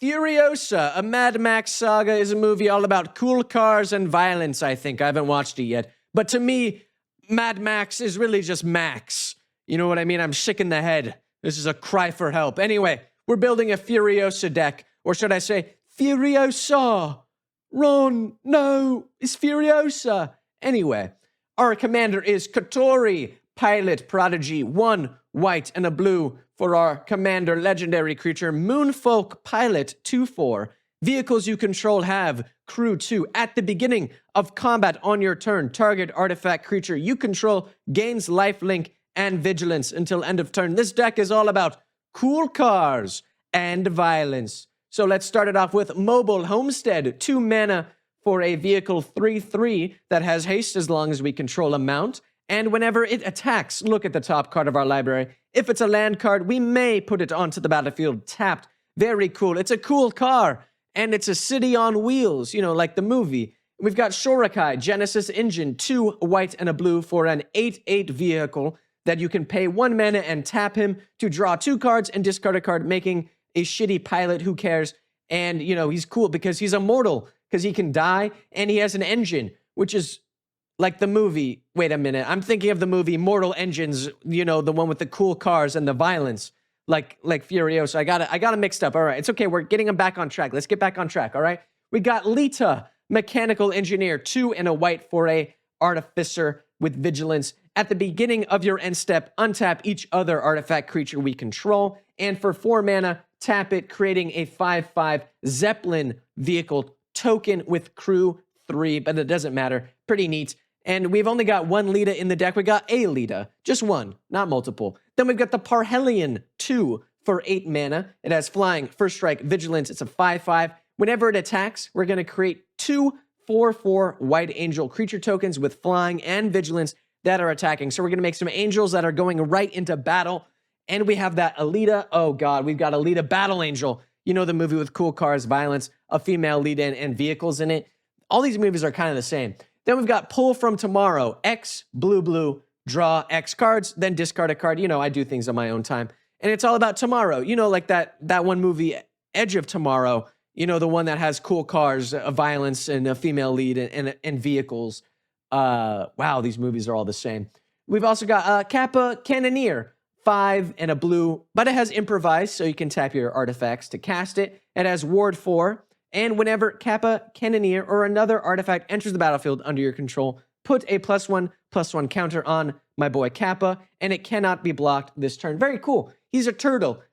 Furiosa, a Mad Max saga, is a movie all about cool cars and violence, I think. I haven't watched it yet. But to me, Mad Max is really just Max. You know what I mean? I'm sick in the head. This is a cry for help. Anyway, we're building a Furiosa deck. Or should I say, Furiosa? Ron, no, it's Furiosa. Anyway, our commander is Kotori, pilot, prodigy, 1 white and a blue for our commander, legendary creature, Moonfolk, pilot, 2/4. Vehicles you control have crew 2. At the beginning of combat on your turn, target artifact creature you control gains lifelink and vigilance until end of turn. This deck is all about cool cars and violence. So let's start it off with Mobile Homestead, 2 mana for a vehicle 3/3 that has haste as long as we control a mount. And whenever it attacks, look at the top card of our library. If it's a land card, we may put it onto the battlefield tapped. Very cool. It's a cool car. And it's a city on wheels, you know, like the movie. We've got Shorakai, Genesis Engine, 2 white and a blue for an 8/8 vehicle that you can pay 1 mana and tap him to draw 2 cards and discard a card, making a shitty pilot. Who cares? And, you know, he's cool because he's immortal, because he can die, and he has an engine, which is like the movie. Wait a minute. I'm thinking of the movie Mortal Engines, you know, the one with the cool cars and the violence, like Furiosa. I got it mixed up. All right. It's okay. We're getting him back on track. Let's get back on track. All right. We got Lita, mechanical engineer, 2 and a white for a artificer with vigilance. At the beginning of your end step, untap each other artifact creature we control. And for 4 mana, tap it, creating a 5/5 Zeppelin vehicle token with crew 3, but it doesn't matter. Pretty neat. And we've only got 1 Lita in the deck. We got a Lita, just 1, not multiple. Then we've got the Parhelion, 2 for 8 mana. It has flying, first strike, vigilance. It's a 5/5. Whenever it attacks, we're going to create 2 4/4 White Angel creature tokens with flying and vigilance that are attacking. So we're going to make some angels that are going right into battle. And we have that Alita. Oh God, we've got Alita Battle Angel. You know, the movie with cool cars, violence, a female lead and vehicles in it. All these movies are kind of the same. Then we've got Pull from Tomorrow, X, blue, draw X cards, then discard a card. You know, I do things on my own time. And it's all about tomorrow. You know, like that one movie, Edge of Tomorrow, you know, the one that has cool cars, violence, and a female lead and vehicles. Wow, these movies are all the same. We've also got Kappa Cannoneer, 5 and a blue, but it has improvise, so you can tap your artifacts to cast it. It has ward 4. And whenever Kappa, Cannoneer, or another artifact enters the battlefield under your control, put a +1/+1 counter on my boy Kappa, and it cannot be blocked this turn. Very cool. He's a turtle.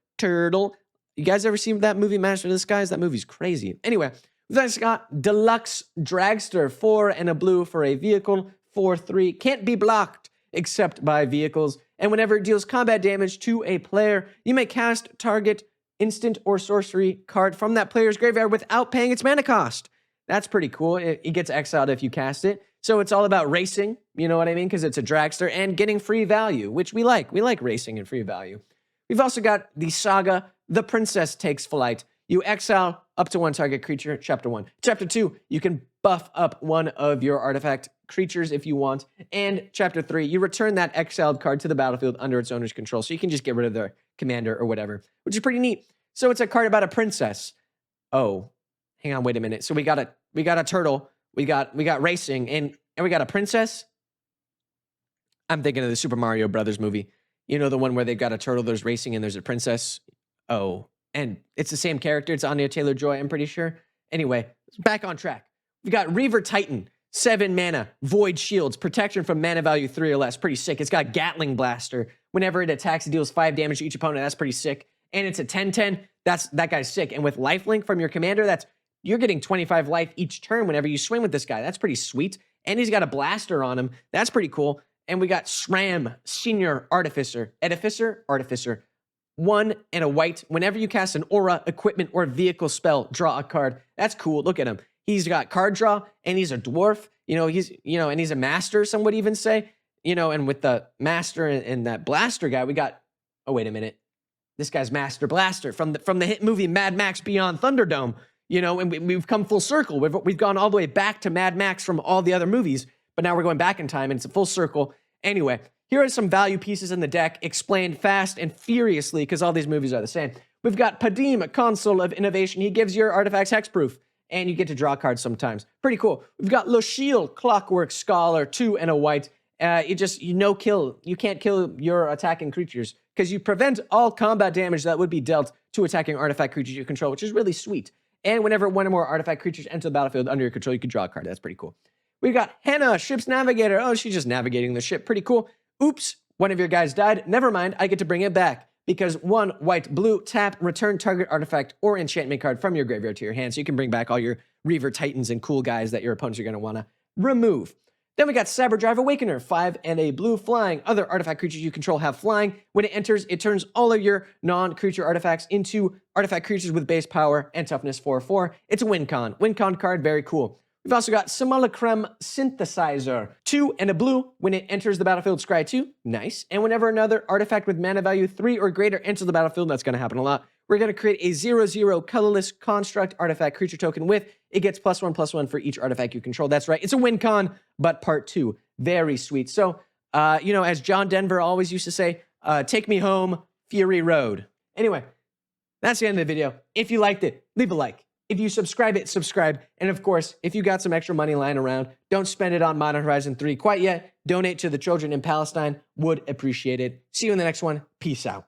You guys ever seen that movie, Master of the Skies? That movie's crazy. Anyway, we've then got Deluxe Dragster, 4 and a blue for a vehicle, 4/3. Can't be blocked except by vehicles. And whenever it deals combat damage to a player, you may cast target instant or sorcery card from that player's graveyard without paying its mana cost. That's pretty cool. It gets exiled if you cast it. So it's all about racing, you know what I mean? Because it's a dragster, and getting free value, which we like. We like racing and free value. We've also got the Saga, The Princess Takes Flight. You exile up to 1 target creature, Chapter 1. Chapter 2, you can buff up 1 of your artifact creatures if you want. And Chapter 3, you return that exiled card to the battlefield under its owner's control. So you can just get rid of their commander or whatever, which is pretty neat. So it's a card about a princess. Oh, hang on, wait a minute. So we got a turtle, we got racing, and we got a princess. I'm thinking of the Super Mario Brothers movie. You know, the one where they've got a turtle, there's racing, and there's a princess. Oh, and it's the same character. It's Anya Taylor-Joy, I'm pretty sure. Anyway, back on track. We got Reaver Titan, 7 mana, Void Shields, protection from mana value 3 or less. Pretty sick. It's got Gatling Blaster. Whenever it attacks, it deals 5 damage to each opponent. That's pretty sick. And it's a 10/10. That guy's sick. And with lifelink from your commander, you're getting 25 life each turn whenever you swing with this guy. That's pretty sweet. And he's got a blaster on him. That's pretty cool. And we got SRAM, Senior Artificer. Artificer. 1 and a white. Whenever you cast an aura, equipment, or vehicle spell, draw a card. That's cool. Look at him. He's got card draw, and he's a dwarf. And he's a master, some would even say. And with the master and that blaster guy, we got, oh, wait a minute. This guy's Master Blaster from the hit movie Mad Max Beyond Thunderdome. And we've come full circle. We've gone all the way back to Mad Max from all the other movies, but now we're going back in time, and it's a full circle. Anyway, here are some value pieces in the deck, explained fast and furiously, because all these movies are the same. We've got Padim, Console of Innovation. He gives your artifacts hexproof, and you get to draw cards sometimes. Pretty cool. We've got Loshil, Clockwork Scholar, 2 and a white. No kill. You can't kill your attacking creatures because you prevent all combat damage that would be dealt to attacking artifact creatures you control, which is really sweet. And whenever one or more artifact creatures enter the battlefield under your control, you can draw a card. That's pretty cool. We've got Hannah, Ship's Navigator. Oh, she's just navigating the ship. Pretty cool. Oops, one of your guys died. Never mind, I get to bring it back. Because 1 white, blue, tap, return target artifact or enchantment card from your graveyard to your hand. So you can bring back all your Reaver Titans and cool guys that your opponents are going to want to remove. Then we got Saberdrive Awakener, 5 and a blue flying. Other artifact creatures you control have flying. When it enters, it turns all of your non-creature artifacts into artifact creatures with base power and toughness 4/4. It's a win con. Win con card, very cool. We've also got Simulacrum Synthesizer, 2 and a blue. When it enters the battlefield, scry 2. Nice. And whenever another artifact with mana value 3 or greater enters the battlefield, that's going to happen a lot, we're going to create a 0/0 colorless construct artifact creature token with, it gets +1/+1 for each artifact you control. That's right. It's a win con, but part 2. Very sweet. So, as John Denver always used to say, take me home, Fury Road. Anyway, that's the end of the video. If you liked it, leave a like. If you subscribe, subscribe. And of course, if you got some extra money lying around, don't spend it on Modern Horizon 3 quite yet. Donate to the children in Palestine. Would appreciate it. See you in the next one. Peace out.